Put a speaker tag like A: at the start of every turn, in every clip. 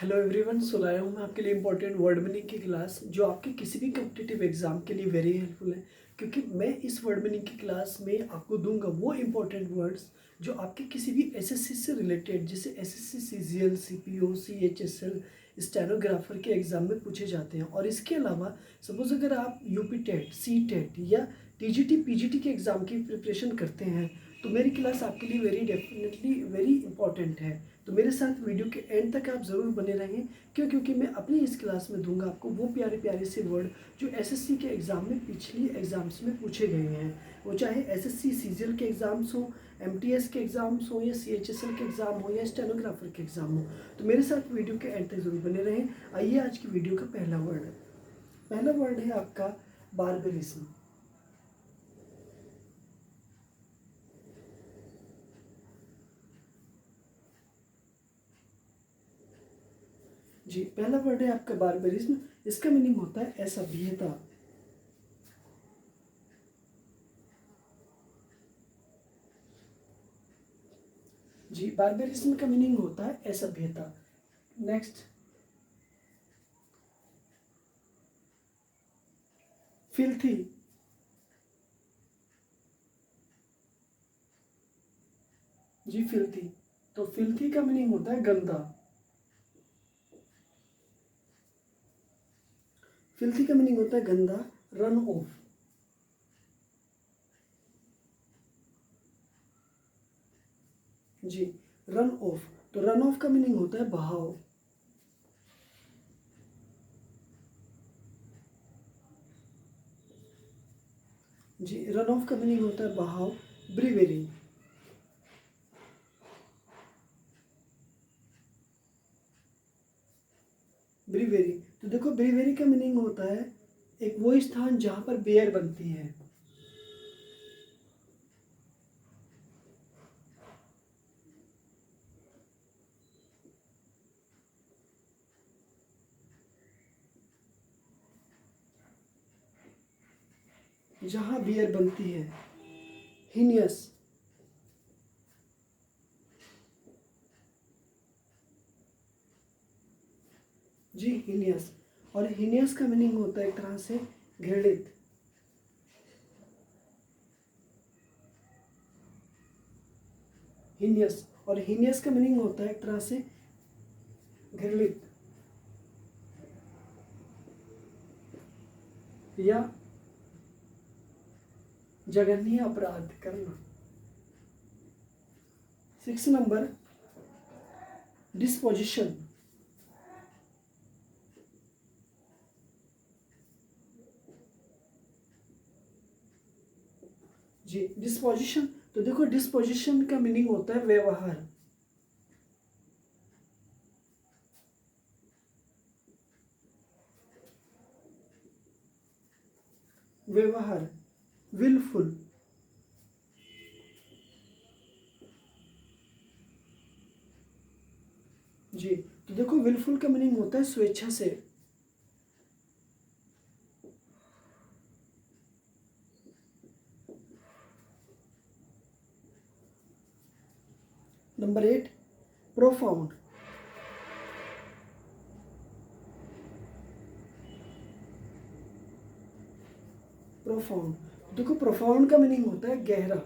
A: Hello everyone, सो लाया हूँ मैं आपके लिए इंपॉर्टेंट वर्ड मीनिंग की क्लास जो आपके किसी भी कॉम्पिटिटिव एग्जाम के लिए वेरी हेल्पफुल है। क्योंकि मैं इस वर्ड मीनिंग की क्लास में आपको दूंगा वो इंपॉर्टेंट वर्ड्स जो आपके किसी भी एसएससी से रिलेटेड, जैसे SSC CGL, CPO, CHSL, stenographer के एग्जाम में पूछे जाते हैं। और इसके अलावा सपोज अगर आप यूपी टेट, सी टेट या टीजीटी पीजीटी के एग्ज़ाम की प्रिपरेशन करते हैं तो मेरी क्लास आपके लिए वेरी डेफिनेटली वेरी इंपॉर्टेंट है। तो मेरे साथ वीडियो के एंड तक आप ज़रूर बने रहें। क्योंकि मैं अपनी इस क्लास में दूंगा आपको वो प्यारे प्यारे से वर्ड जो एसएससी के एग्ज़ाम में पिछली एग्ज़ाम्स में पूछे गए हैं, वो चाहे एसएससी सीजीएल के एग्ज़ाम्स हो, एमटीएस के एग्ज़ाम्स हो या सीएचएसएल के एग्ज़ाम हो या स्टेनोग्राफर के एग्ज़ाम हो। तो मेरे साथ वीडियो के एंड तक ज़रूर बने रहें। आइए आज की वीडियो का पहला वर्ड है आपका बार्बरिज्म। जी, पहला वर्ड है आपका बार्बरिज्म। इसका मीनिंग होता है असभ्यता। जी, बार्बरिज्म का मीनिंग होता है असभ्यता। Next, filthy. जी, फिल्थी। तो फिल्थी का मीनिंग होता है गंदा। फिल्थी का मीनिंग होता है गंदा। Run off. जी, रन ऑफ। तो रन ऑफ का मीनिंग होता है बहाव। जी, रन ऑफ का मीनिंग होता है बहाव। ब्रीवेरी। ब्रीवेरी। तो देखो, ब्रीवेरी का मीनिंग होता है एक वो स्थान जहां पर बियर बनती है। जहां बियर बनती है। हिनियस। जी, हिनियस। और हिनियस का मीनिंग होता है एक तरह से घृणित। हिनियस। और हिनियस का मीनिंग होता है एक तरह से घृणित या जघन्य अपराध करना। 6 नंबर, डिस्पोजिशन। जी, डिस्पोजिशन। तो देखो, डिस्पोजिशन का मीनिंग होता है व्यवहार। व्यवहार। विलफुल। जी, तो देखो, विलफुल का मीनिंग होता है स्वेच्छा से। Number 8, profound. प्रोफाउंड। देखो, प्रोफाउंड का मीनिंग होता है गहरा।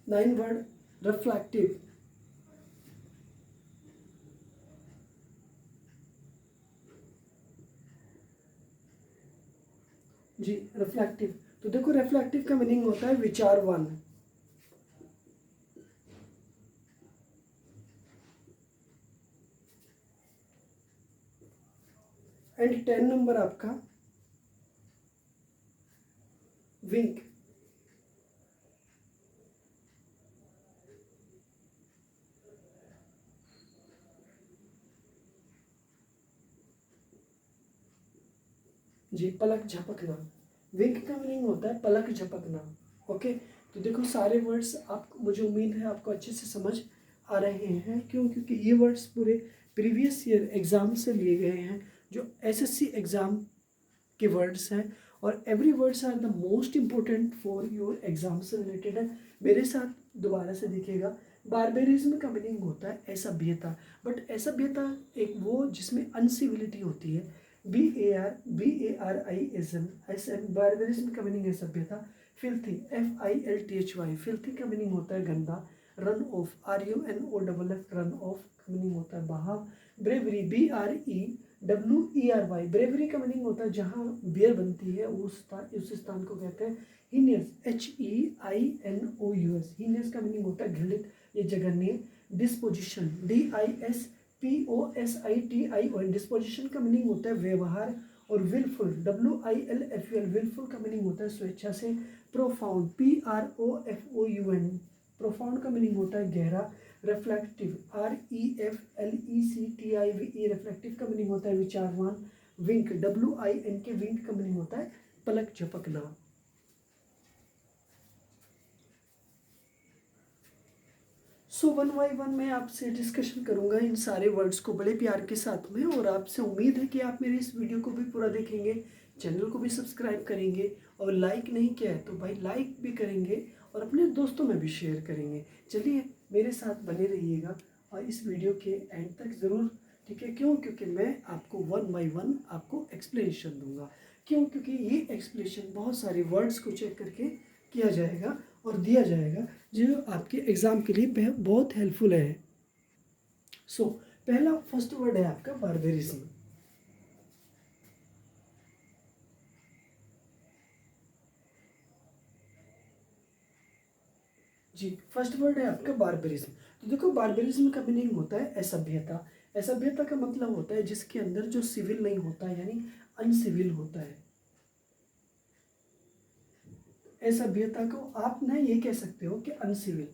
A: 9 वर्ड, रिफ्लेक्टिव। जी, रिफ्लेक्टिव। तो देखो, रिफ्लेक्टिव का मीनिंग होता है विचारवान। एंड 10 नंबर आपका विंक। जी, पलक झपकना। विंक का मीनिंग होता है पलक झपकना। ओके। तो देखो, सारे वर्ड्स आप, मुझे उम्मीद है आपको अच्छे से समझ आ रहे हैं। क्यों? क्योंकि ये वर्ड्स पूरे प्रीवियस ईयर एग्जाम से लिए गए हैं, जो एसएससी एग्जाम के वर्ड्स हैं। और every words are the most important for your exam से रिलेटेड है। मेरे साथ दोबारा से देखिएगा। बारबेरिज्म का मीनिंग होता है असभ्यता, बट असभ्यता एक वो जिसमें अनसिविलिटी होती है। BARBARISM बारबेरिज्म का मीनिंग है सभ्यता। फिल्थी FILTHY फिल्थी का मीनिंग होता है गंदा। Run of RUNOFF run off का मीनिंग होता है बहाव। ब्रेवरी BREWERY ब्रेवरी का मीनिंग होता है जहाँ बियर बनती है उस स्थान को कहते हैं हीनियस HEINOUS हीनियस का मीनिंग होता है घृणित, ये जघन्य। डिस्पोजिशन DISPOSITION डिस्पोजिशन का मीनिंग होता है व्यवहार। और विलफुल WILFUL विलफुल का मीनिंग होता है स्वेच्छा से। प्रोफाउंड PROFOUN प्रोफाउंड का मीनिंग होता है गहरा। रिफ्लेक्टिव REFLECTIVE रिफ्लेक्टिव का मीनिंग होता है विचारवान। विंक WINK विंक का मीनिंग होता है पलक झपकना। सो वन बाई वन मैं आपसे डिस्कशन करूंगा इन सारे वर्ड्स को बड़े प्यार के साथ में, और आपसे उम्मीद है कि आप मेरे इस वीडियो को भी पूरा देखेंगे, चैनल को भी सब्सक्राइब करेंगे, और लाइक नहीं किया है तो भाई लाइक भी करेंगे और अपने दोस्तों में भी शेयर करेंगे। चलिए मेरे साथ बने रहिएगा और इस वीडियो के एंड तक ज़रूर, ठीक है। क्यों? क्योंकि मैं आपको वन बाई वन आपको एक्सप्लेनेशन दूंगा। क्यों? क्योंकि ये एक्सप्लेनेशन बहुत सारे वर्ड्स को चेक करके किया जाएगा और दिया जाएगा जो आपके एग्ज़ाम के लिए बहुत हेल्पफुल है। सो पहला फर्स्ट वर्ड है आपका बारबेरिज्म। जी, फर्स्ट वर्ड है आपका बारबेरिज्म। तो देखो बारबेरिज्म का मीनिंग होता है असभ्यता। असभ्यता का मतलब होता है जिसके अंदर जो सिविल नहीं होता यानी अनसिविल होता है। असभ्यता को आप ना ये कह सकते हो कि अनसिविल।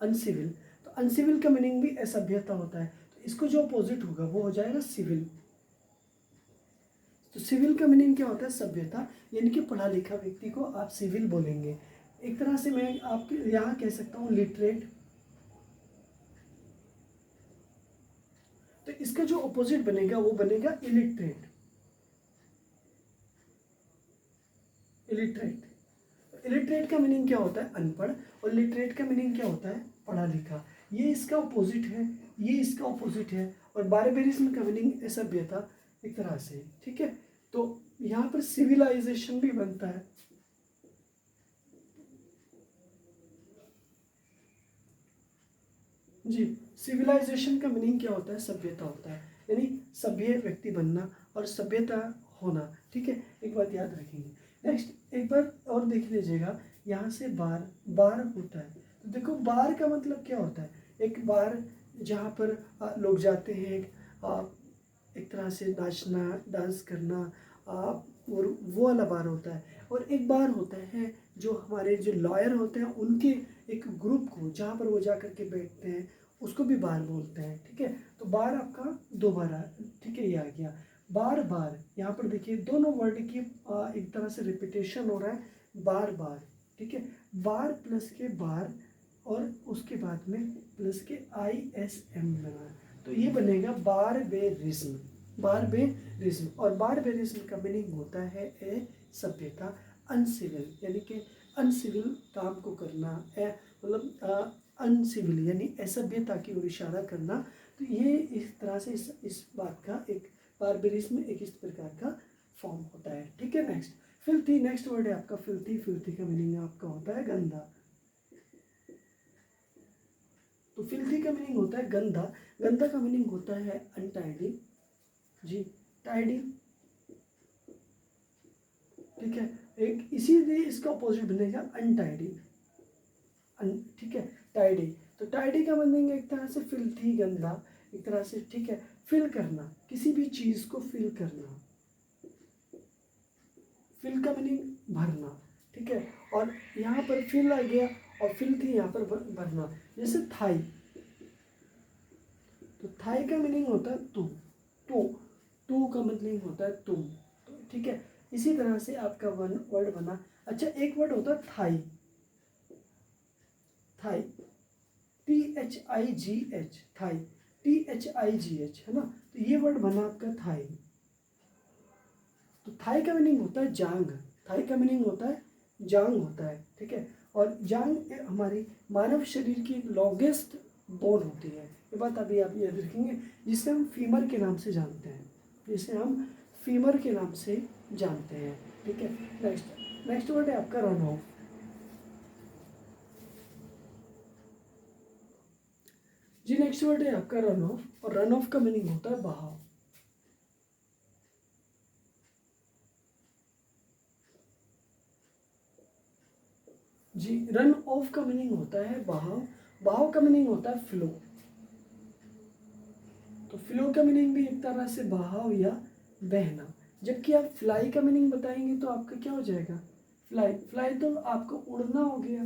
A: अनसिविल तो अनसिविल का मीनिंग भी असभ्यता होता है, तो इसको जो अपोजिट होगा वो हो जाएगा सिविल। तो सिविल का मीनिंग क्या होता है? सभ्यता, यानी कि पढ़ा लिखा व्यक्ति को आप सिविल बोलेंगे। एक तरह से मैं आपके यहाँ कह सकता हूँ लिटरेट। तो इसका जो अपोजिट बनेगा वो बनेगा इलिटरेट। इलिटरेट इलिटरेट का मीनिंग क्या होता है? अनपढ़। और लिटरेट का मीनिंग क्या होता है? पढ़ा लिखा। ये इसका अपोजिट है, ये इसका अपोजिट है। और बारबेरिज्म का मीनिंग असभ्यता एक तरह से, ठीक है। तो यहाँ पर सिविलाइजेशन भी बनता है। जी, सिविलाइजेशन का मीनिंग क्या होता है? सभ्यता होता है, यानी सभ्य व्यक्ति बनना और सभ्यता होना, ठीक है। एक बात याद रखेंगे। नेक्स्ट एक बार और देख लीजिएगा, यहाँ से बार बार होता है। तो देखो बार का मतलब क्या होता है? एक बार जहाँ पर लोग जाते हैं, एक तरह से नाचना डांस करना, और वो वाला बार होता है। और एक बार होता है जो हमारे जो लॉयर होते हैं उनके एक ग्रुप को जहाँ पर वो जा कर के बैठते हैं उसको भी बार बोलते हैं, ठीक है। तो बार आपका दोबारा, ठीक है, ये आ गया बार बार। यहाँ पर देखिए दोनों वर्ड की एक तरह से रिपीटेशन हो रहा है बार बार, ठीक है। बार प्लस के बार और उसके बाद में प्लस के ISM बना, तो ये बनेगा बारबेरिज्म। बारबेरिज्म और बारबेरिज्म का मीनिंग होता है ए सभ्यता, अनसिविल, यानी कि अनसिविल काम को करना, मतलब अनसिविल यानी असभ्यता की ओर इशारा करना। तो ये इस तरह से इस बात का एक बारबेरिज्म एक इस प्रकार का फॉर्म होता है, ठीक है। नेक्स्ट फिल्थी, नेक्स्ट वर्ड है आपका फिल्थी। फिल्थी का मीनिंग आपका होता है गंदा। तो फिल्थी का मीनिंग होता है गंदा। गंदा का मीनिंग होता है अनटाइडी। जी, टाइडी, ठीक है। एक इसीलिए इसका अपोजिट बनेगा अनटाइडी, ठीक है। टाइडी, तो टाइडी का मीनिंग एक तरह से फिल्थी, गंदा एक तरह से, ठीक है। फिल करना, किसी भी चीज को फिल करना। फिल का मीनिंग भरना, ठीक है। और यहाँ पर फिल आ गया और फिल्थी यहाँ पर भरना। जैसे थाई, तो थाई का मीनिंग होता है तुम। टू, टू का मीनिंग होता है तुम, तो ठीक है। इसी तरह से आपका वन वर्ड बना। अच्छा, एक वर्ड होता है thigh. Thigh THIGH, thigh THIGH, है ना। तो ये वर्ड बना आपका थाई। तो थाई का मीनिंग होता है जांग, थाई का मीनिंग होता है जांग होता है, ठीक है। और जांग हमारी मानव शरीर की लॉन्गेस्ट बोन होती है, ये बात अभी आप याद रखेंगे, जिसे हम फीमर के नाम से जानते हैं, जिसे हम फीमर के नाम से जानते हैं, ठीक है। नेक्स्ट वर्ड है आपका रन ऑफ। जी नेक्स्ट वर्ड है आपका रन ऑफ, और रन ऑफ का मीनिंग होता है बहाव। जी रन ऑफ का मीनिंग होता है बहाव, बहाव का मीनिंग होता है फ्लो। तो फ्लो का मीनिंग भी एक तरह से बहाव या बहना। जबकि आप फ्लाई का मीनिंग बताएंगे तो आपका क्या हो जाएगा, फ्लाई, फ्लाई तो आपको उड़ना हो गया,